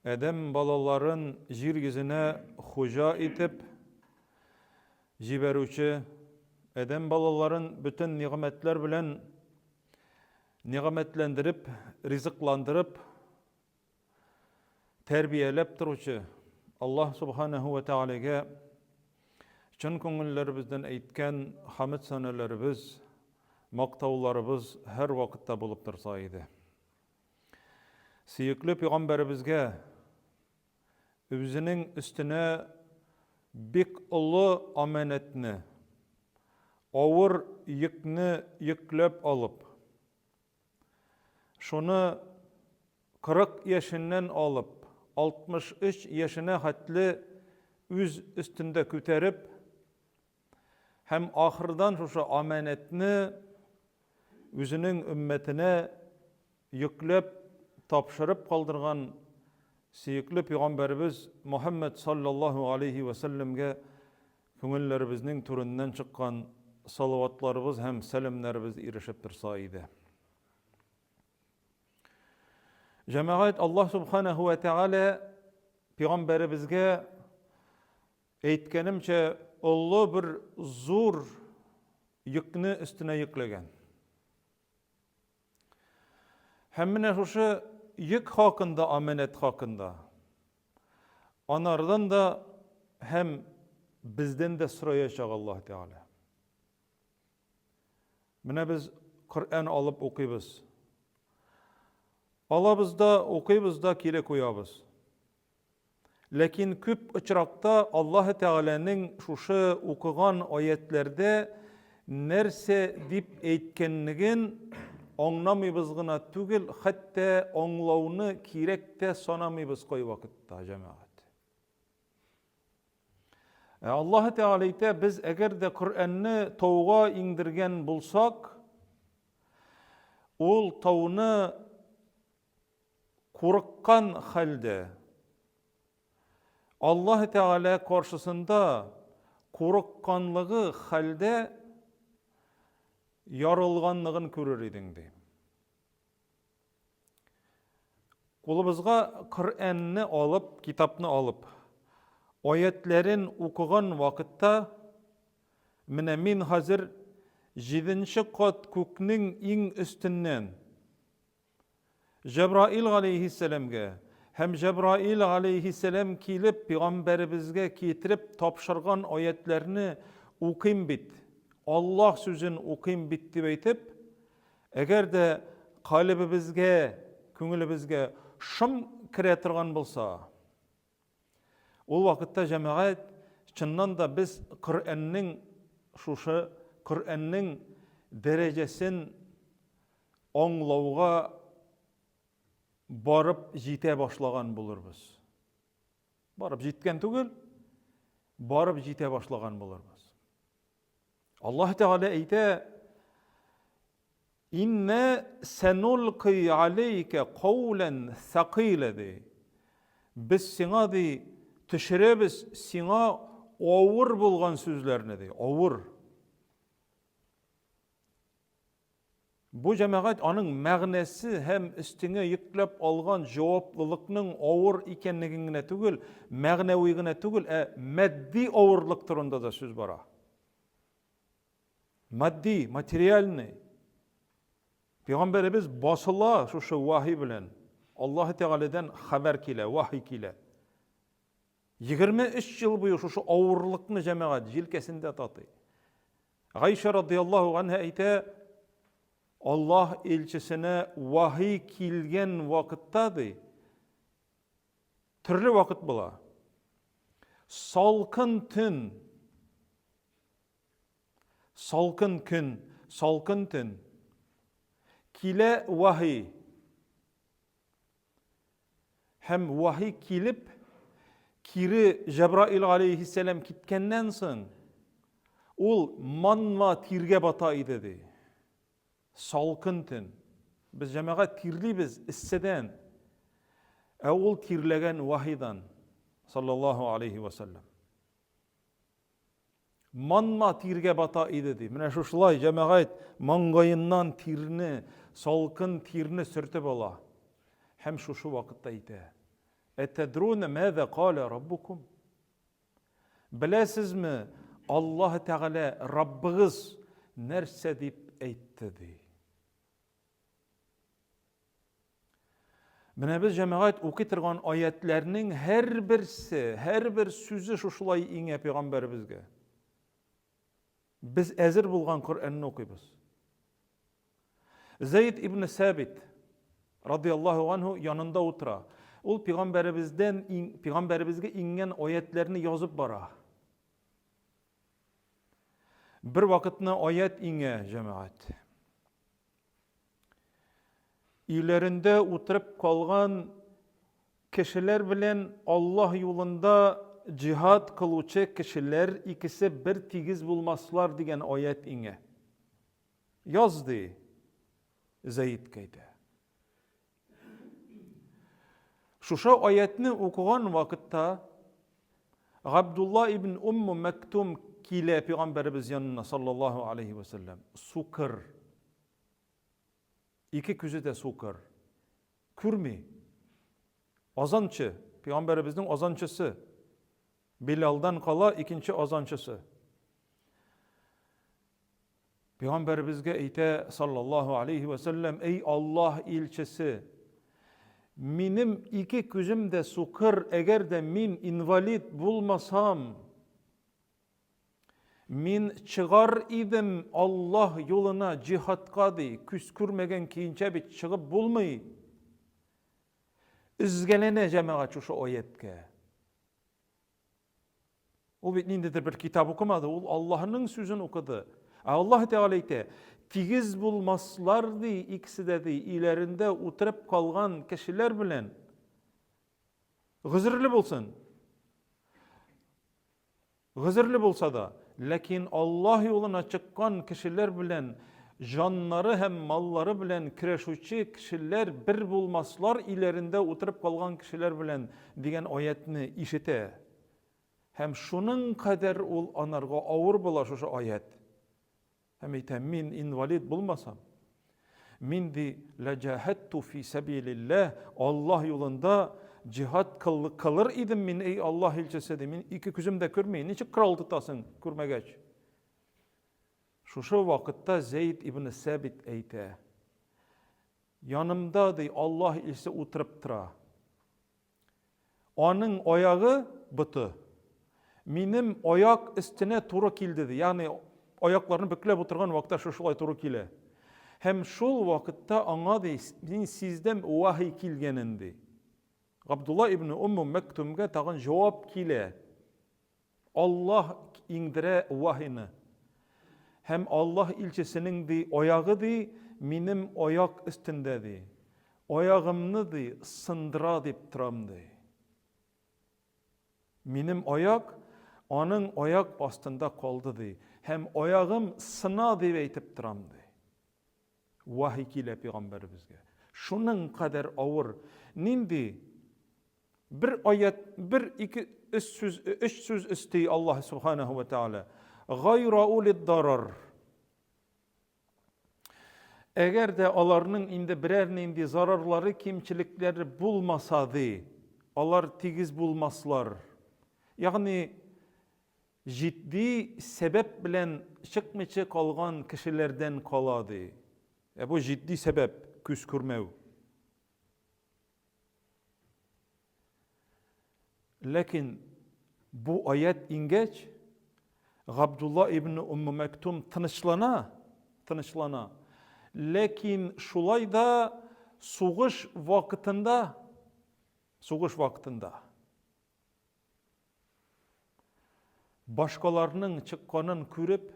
Adem balaların yeryüzüne hoca etip jiberuvchi, Adem balaların bütün nimetler bilen nimetlendirip, rizıklandırıp, terbiyelep turuvchi Allah subhanahu ve Teala'ga çın köngüllerimizden aytgan hamd sanalarımız, maqtavlarımız her vakitte bulup tursa idi. Suyuklu Peygamberimizge özünün üstüne bek ulu amanetini, ağır yükünü yüklep alıp, şunu 40 yaşından alıp, 63 yaşına hatlı üz üstünde küterip, hem ahırdan şu amanetini özünün ümmetine yüklep, tapşırıp kaldırgan suyuklu Peygamberimiz Muhammed sallallahu aleyhi ve sellemge köngüllerimizin türünden çıkan salavatlarımız hem selamlarımız erişip tursa idi. Cemaat Allah subhanahu ve Teala Peygamberimizge aytganimçe ullu bir zor yükünü üstüne yüklegen. Hemmine şu yük hakkında, amanet hakkında. Onlardan da hem bizden de sorayacak Allah Teala. Mine biz Kur'an alıp okuyuz. Alabız da okuyuz da kire koyabız. Lakin küp uçrakta Allah Teala'nın şu okugan ayetlerde nerse dip eytkenligin anlamayız gına tügül, hatta anlawını kirekte sanamayız koy vakitte cemaat. Allah Teala'yta biz eğer de Kur'an'ı tawga indirgen bulsak, ol tawını korkkan halde Allah Teala karşısında korkkanlığı halde yarılganlığın görür edin deyim. Kolumuzga Kur'an'ı alıp, kitapını alıp, ayetlerin okugan vakitte min hazır 7. kat köknün in üstünden Cebrail aleyhisselamge hem Cebrail aleyhisselam kilip Peygamberimizge getirip tapşırgan ayetlerini okuyun bit. Allah sözün okuyun bit dep aytip, eğer de kalbimizge, köngülümüzge şım kire turgan bolsa, o vakitte cemaat çınnan da biz Kur'an'ın derecesin anlawga barıp jite başlagan buluruz. Barıp jitken tugul, barıp jite başlagan buluruz. Allah Teala ayta: "İnne senulqi aleyke qawlan thaqila" de. Biz sana de tüşürebiz sana ağır bulgan sözlerini de, ağır. Bu cemaat onun мәгънәсе hem üstüne yüklep algan cevaplılıkның ağır ikenligine tügül, мәгънәвигine tügül, maddi ağırlık turunda da söz bara. Maddi, materyalni. Peygamberimiz basıla şu vahiy bilen Allah Teala'dan haber kile, vahiy kile. 23 yıl boyu şu ağırlıkны cemaat jilkesinde tatı. Ayşe radıyallahu anha ayta: Allah elçisine vahiy kilgen vakittadı. Türlü vakit bula. Salkın tün, salkın gün, salkın tün. Kile vahiy. Hem vahiy kilip, kiri Cebrail aleyhisselam kitkenden soň, ol manma tirge bataydı dedi. Salkın tün. Biz cemaat tirlibiz isseden. Ol tirlegen vahiydan sallallahu aleyhi ve sellem. Manma tirge bata idi. Mine şuşulay cemaat mangayından tirini, salkın tirini sürtüp ola. Hem şu vakitte ite. Etedrûne mâze kâle rabbukum. Bilesizmi Allah Teala Rabbiniz nerse dip eytdi. Mine biz cemaat okuturgan ayetlerinin her birisi, her bir sözü şuşulay iňe Peygamberimizge. Biz ezir bulgan Kur'an'ı okuyuz. Zeyd ibn Sabit radıyallahu anhu yanında otura. Ol Peygamberimizge ingen ayetlerini yazıp bara. Bir vakitne ayet iňe cemaat. İlerinde oturup kalgan kişiler bilen Allah yolunda cihad kılıçı kişiler ikisi bir tigiz bulmaslar diyen ayet iňe. Yazdı Zeyd kayda. Şuşa ayetini okugan vakitta Abdullah ibn Mektum kile Peygamberimiz yanına sallallahu aleyhi ve sellem sukır. İki küzü de sukır. Kürmi. Azançı. Peygamberimizin azançısı. Bilal'dan kala ikinci azançısı. Peygamberimizge eyte sallallahu aleyhi ve sellem ey Allah ilçisi minim iki küzüm de sukır eğer de min invalid bulmasam min çıgar idim Allah yoluna cihatka di küskürmegen kiyince bir çıgıp bulmayı izgelene cemaat şu ayetke. O nindedir bir kitap okumadı. O Allah'ın sözünü okudu. Allah Teala ite tigiz bulmaslar di ikisi de di ilerinde oturup kalgan kişiler bilen gızırlı bulsun. Gızırlı bulsa da lakin Allah yoluna çıkan kişiler bilen canları hem malları bilen kireşuçi kişiler bir bulmaslar ilerinde oturup kalgan kişiler bilen diyen ayetini işite. Hem şunun kadar ol anarga ağır bulaşı şu ayet. Hem ite min invalid bulmasam. Min di lecahettu fi sebilillah. Allah yolunda cihat kalır idim min ey Allah ilçesi de min iki küzüm de kürmeyin. Niçin kral tutasın kürmegeç. Şu vakitte Zeyd ibn Sabit eyte. Yanımda di Allah ilçesi oturup tıra. Onun ayağı bıtı. Minim ayak üstüne turu kildi. Yani ayaklarını büklep oturgan vakitte şuşulay turu kile. Hem şol vakitte ana de sizden vahiy kilgenindi. Abdullah ibn Mektum'ga tağın cevap kile. Allah indire vahini. Hem Allah ilçesinin di ayağı di minim ayak üstünde di. Ayağımını di sındıra dip tıram di. Minim ayak onun ayak bastında kaldı di. Hem ayağım sına diye eytip tıramdı. Vahiy kile Peygamberimizge. Şunun kadar ağır. Nindi bir ayet, bir iki üç söz isteyi Allah subhanahu ve teala. Gayra ulid darar. Eğer de alarının indi birer indi zararları, kimçilikleri bulmasadı, alar tigiz bulmaslar. Yani ciddi sebep bilen çıkmıcı kalgan kişilerden kaladı. Bu ciddi sebep küskürmev. Lakin bu ayet ingeç Abdullah ibn Mektum tınışlana. Lakin şulay da soğuş vaktinde başkalarının çıkkanın körüp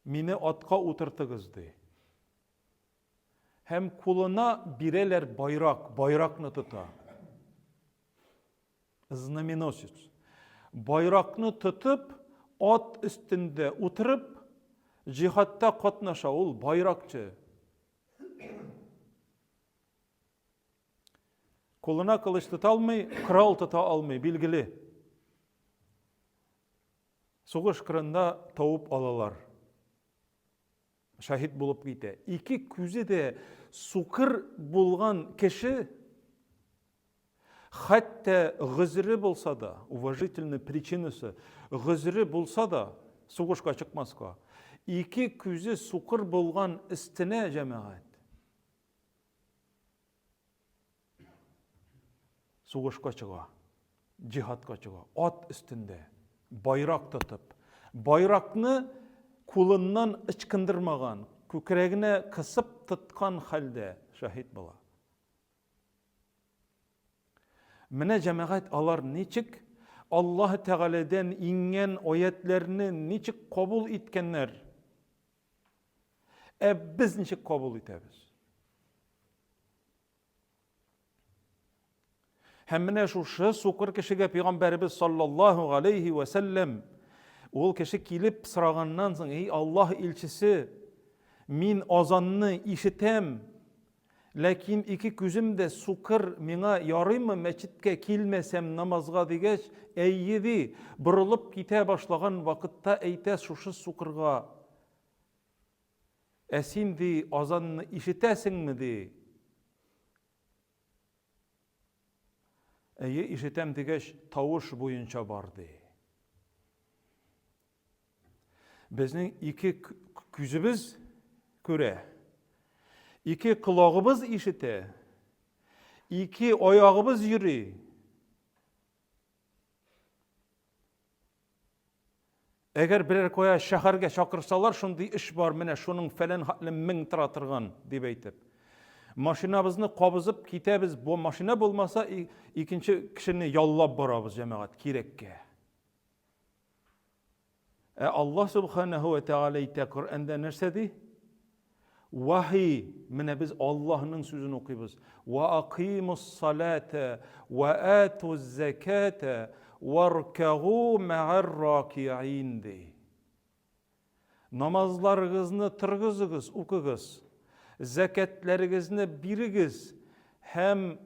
mini atka oturtuguzdu. Hem kuluna bireler bayrakını tuta. Znamenosец. Bayrakını tutup at üstünde oturup cihatta katnaşa ol bayrakçı. Koluna kılıç tuta almay, kral tuta almay bilgili. Soğuş kırında tavıp alalar. şahit bulup kite. İki küzü de sukır bulgan kişi hatta gızırı bulsa da, уважительный причинасы gızırı bulsa da suğuşka çıkmazka. İki küzü sukır bulgan istine cemaat. Suğuşka çığa, cihatka çığa, at üstünde, bayrak tutup, bayrakını kulundan ıçkındırmagan, kükrегine kısıp tutkan halde şahit bola. Mine cemaat alar niçik Allah Teala'dan ingen ayetlerini niçik kabul etkenler? Biz niçik kabul etemiz? Hemmine şu sukur kişiye Peygamberimiz sallallahu aleyhi ve sellem ol kişi kilip sırağından soň ey Allah ilçisi min azanını işitem lakin iki küzümde sukur mina yarıyma meçitke kilmesem namazga digeç eyyidi burulup kite başlagan vakitta eyte şuşı sukurga esindi azanını işitesin mi di? Eye işitem digeç tavuş boyunca bardı. Bizning iki küzübüz köre, iki kulağımız işite, iki ayağımız yürü. Eğer birer koya şehirge çakırsalar şundi iş var mene şunun falan hatlı min tıratırgan deyip eytip. Maşinamızını qabızıp kitemiz bu maşina bulmasa ikinci kişini yallab barabız cemaat kirekke. Allah subhanahu ve teala ite Kur'an'da nersedi? Vahiy mine biz Allah'ın sözünü okuyuz. Ve aqimus salate ve atuz zekate varka'u ma'ar raki'in de. Namazlarınızı tırgızıgız, okuyuz. Zekatlarınızı birigiz. Hem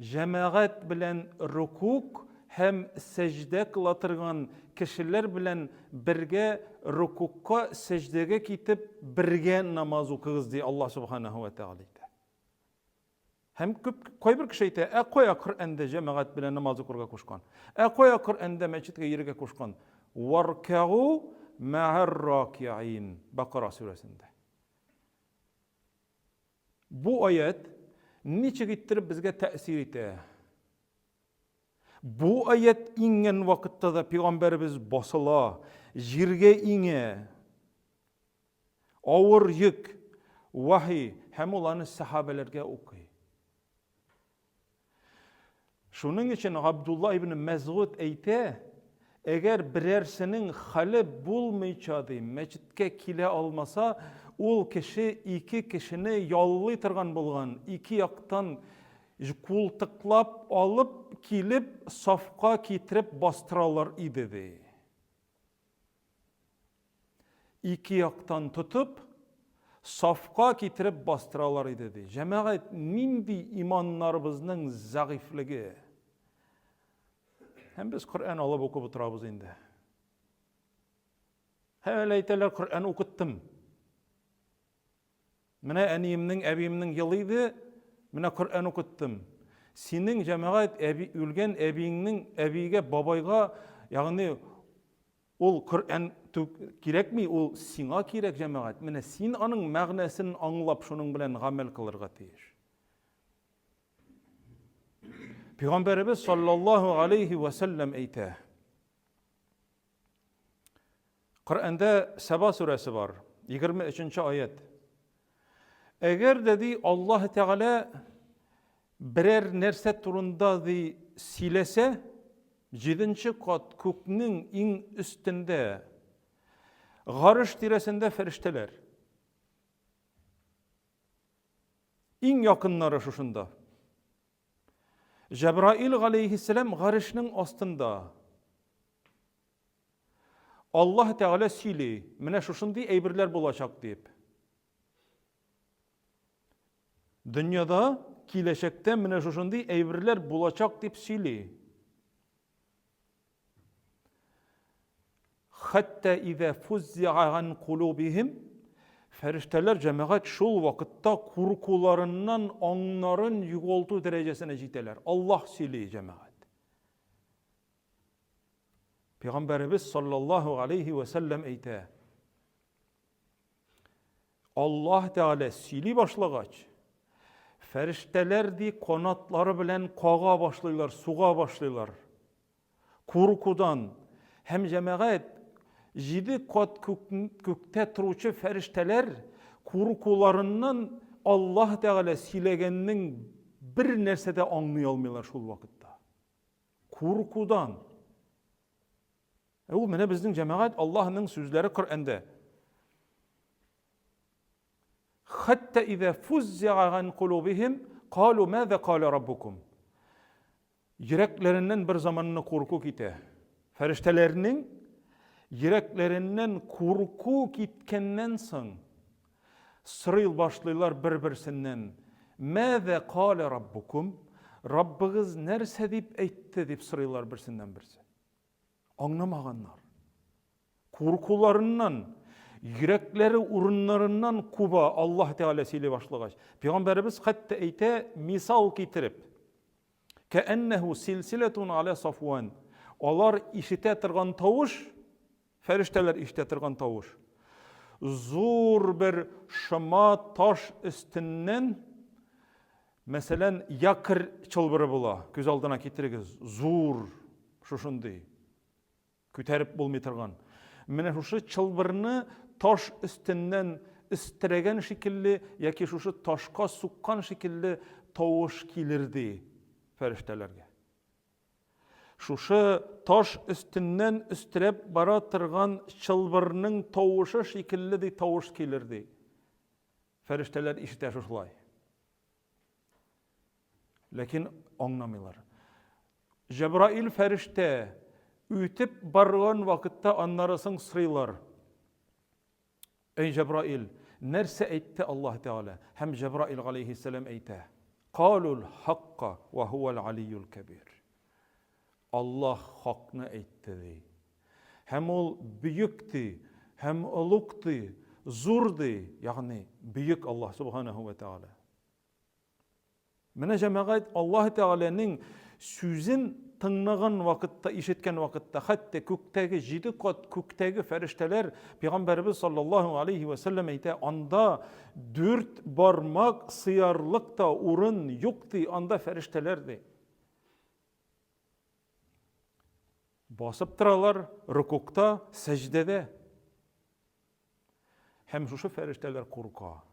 cemaat bilen rukuk hem secde kılatırgan kişiler bilen birge rukukka secdege kitip birge namaz okuyuz diye Allah subhanahu ve teala. Hem koy bir kişi ite, koya Kur'an'da cemaat bilen namaz okurga koşkan. Koya Kur'an'da meçitge yerige koşkan. Varka'u ma'ar raki'in. Bakara suresinde. Bu ayet niçe gittirip bizge tesir ite? Bu ayet ingen vakitte da Peygamberimiz basıla, jirge inge, ağır yük, vahiy, hem olanı sahabelerge okuy. Şunun için Abdullah ibn Mesud eyte, eğer birersinin hali bulmayçadı, meçitke kile almasa, ol kişi iki kişini yallaytırgan bulgan, iki yaktan kultıklap alıp kilip safka kitirip bastıralar idi. İki yaktan tutup safka kitirip bastıralar idi. Cemaat nindi imanlarımızın zayıflığı. Hem biz Kur'an alıp okup oturabız indi. Hem eyteler Kur'an okuttum. Mine eniyimnin, ebiyimnin yılıydı. Mine Kur'an okuttum. Senin cemaat ülgen ebiyinin ebiyge babayga yani ol Kur'an kirek mi? Ol sina kirek cemaat. Mine sen anın mağnesini anlap şunun bilen gamel kılırga teyir. Peygamberimiz sallallahu aleyhi ve sellem eyte. Kur'an'da Seba suresi var. 23. ayet. Eğer dedi Allah Teala birer nerse turunda di silese 7. kat kökünün in üstünde garış tiresinde ferişteler. İn yakınları şuşunda. Cebrail aleyhisselam garışının astında. Allah Teala sili, mine şuşundi eybirler bulacak deyip. Dünyada kileşekte mine şuşundi eybirler bulacak deyip sili. Hatta iza fuzzi'a an kulubihim Ferişteler cemaat şol vakıtta kurkularından onların yugoltu derecesine jiteler. Allah sili cemaat. Peygamberimiz sallallahu aleyhi ve sellem eyte. Allah Teala sili başlagaç. Ferişteler di konatları bilen kağa başlaylar, suğa başlaylar. Kurkudan hem cemaat 7 kat kökte turuvchi ferişteler kurkularından Allah Teala silegennin bir nersede anlay almıyorlar şol vakitte. Kurkudan. O mene bizning cemaat Allah'ın sözleri Kur'an'da. Hatta iza fuzzi'a an kulubihim qalu maza qala rabbukum. Yüreklerinden bir zamanını korku kite. Feriştelerinin yüreklerinden korku kitkenden soň sırayıl başlaylar bir-birsinden. Maza qala rabbukum? Rabbigiz nerse dip eytdi dip sıraylar birsinden birsi. Anlamaganlar. Korkularından, yürekleri urunlarından kuba Allah Teala sile başlagaç. Peygamberimiz hatta eyte misal kitirip keennehu silsiletun ala safwan. Olar işite turgan tavuş, ferişteler işite turgan tavuş. Zor bir şıma taş üstünden meselen yakır çılbırı bula. Göz aldına kitirigiz. Zor şuşunday. Küterip bulmay turgan. Mene şuşu çılbırını taş üstünden istiregen şekilli yaki şuşu taşka sukkan şekilli tavuş kilirdi feriştelerge. Şuşu taş üstünden istirep bara turgan çılbırının tavuşu şekilli de tavuş kilirdi. Ferişteler işite şuşlay. Lakin anlamıyorlar. Cebrail ferişte ütüp bargan vakitte anlarasın sıraylar. Ey Cebrail, nerse eytti Allah Teala? Hem Cebrail aleyhisselam eytte. Qalul hakka ve huvel aliyyul kebir. Allah hakını eytti. Hem ol büyüktü, hem uluktu, zurdu. Yani büyük Allah subhanahu ve Teala. Mene cemaat Allah Teala'nın sözün tınlagan vakitte, işitken vakitte, hatta kökteki 7 kat kökteki ferişteler Peygamberimiz sallallahu aleyhi ve sellem eyte anda 4 barmak sıyarlıkta urun yoktu, anda feriştelerdi. Basıp tıralar rükukta, secdede. Hem şu ferişteler korka.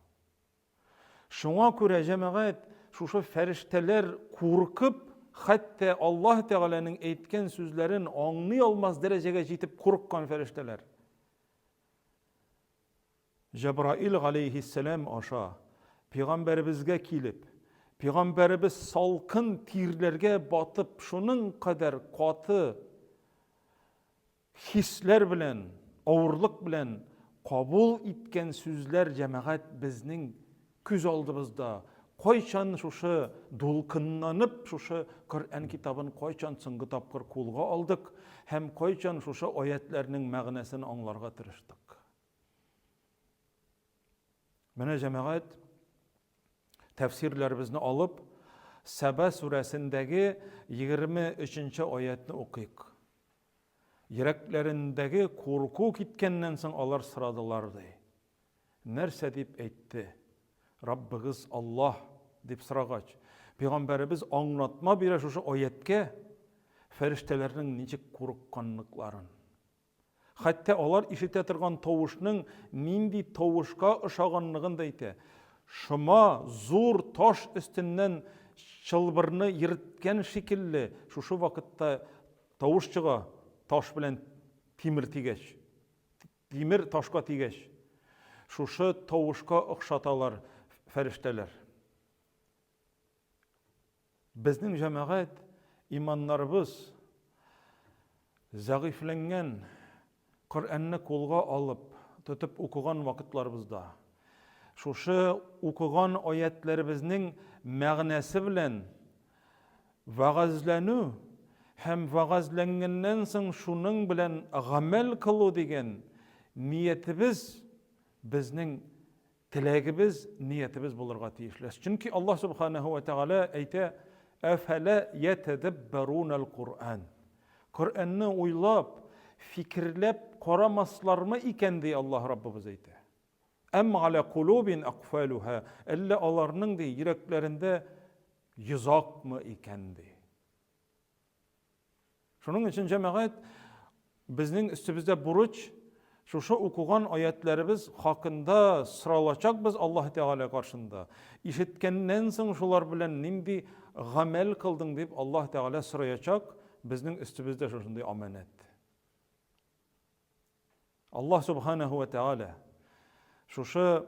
Şuna göre cemaat şu ferişteler korkup hatta Allah Teala'nın eytken sözlerin anlay olmaz dereceye yetip korkkan ferişteler. Cebrail aleyhisselam aşağı Peygamberimizge kilip, Peygamberimiz salkın tirlerge batıp şunun kadar katı hisler bilen, ağırlık bilen kabul etken sözler cemaat bizning küz aldığımızda koyçan şuşu dolkınlanıp şuşu Kur'an kitabın koyçan sıngı tapkır kulga aldık. Hem koyçan şuşu ayetlerinin mağnesini anlarga tırıştık. Mene cemaat tefsirlerimizni alıp Saba suresindeki 23. ayetini okuyuk. Yüreklerindeki korku kitkenden soň alar sıradılardı. Nerse dip eytti? Rabbigiz Allah dip sıragaç. Peygamberimiz anlatma bir şu ayetke feriştelerinin nicik korkkanlıkların. Hatta olar işite turgan tavuşның nindi tavuşka ışaganlığın da eyte. Şıma zor taş üstünden çılbırını yırtken şekilli şu vakitte tavuşçıga taş bilen timir tigeç. Timir taşka tigeç. Şuşu tavuşka ıkşatalar ferişteler. Bizning cemaat imanlarımız zayıflangan Kur'an'ı kolga alıp tutup okugan vakitlarımızda şuşu okugan ayetlerimizning ma'nesi bilen vagazlanu hem vagazlangandan soň şunun bilen amel kılu degen niyetimiz bizning tilagimiz, niyetimiz bulurga tiyişles. Çünkü Allah subhanahu ve teala ayta: "Efele yetedebberunel Kur'an." Kur'an'ı uylap, fikirlep koramaslarmı iken diye Allah Rabbimiz ayta. Em ala kulubin akfaluha, elle alarının de yüreklerinde yızak mı iken diye. Şunun için cemaat, bizning üstümüzde buruç, şu okugan ayetlerimiz hakkında sıralaşak biz Allah Teala karşında. İşitkenden soň şular bilen nindi gamel kıldın deyip Allah Teala sırayacak bizning üstümüzde şunday amanet. Allah Subhanahu ve Teala şu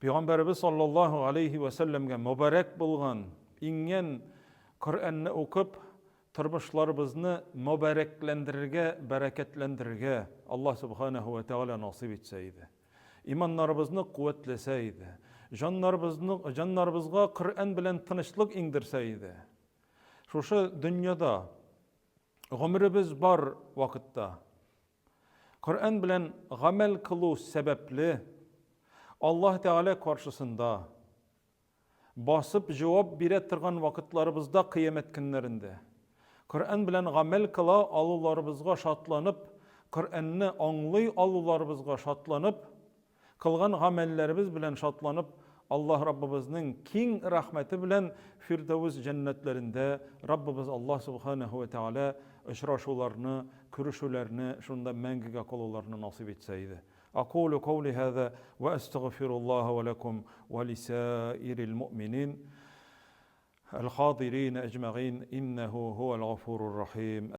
Peygamberimiz sallallahu aleyhi ve sellemge mübarek bulgan ingen Kur'an'ı okup turmuşlarımızı mübareklendirirge, bereketlendirirge Allah Subhanahu ve Teala nasip etseydi. İmanlarımızı kuvvetleseydi. Canlarımızga Kur'an bilen tinçlik indirseydi. Şu dünyada ömrümüz bar vakitta Kur'an bilen gamel kılu sebepli Allah Teala karşısında basıp cevap bire turgan vakitlarımızda kıyamet günlerinde Kur'an bilen gamel kıla alularımızga şatlanıp, Kur'an'ı anlay alularımızga şatlanıp, kılgan gamellerimiz bilen şatlanıp, Allah Rabbimizin king rahmeti bilen Firdevs cennetlerinde Rabbimiz Allah Subhanahu ve Teala ışraşularını, kürüşülerini, şunda məngige kolularını nasip etseydi. أقول قولي هذا وأستغفر الله ولكم ولسائر المؤمنين الحاضرين أجمعين إنه هو الغفور الرحيم.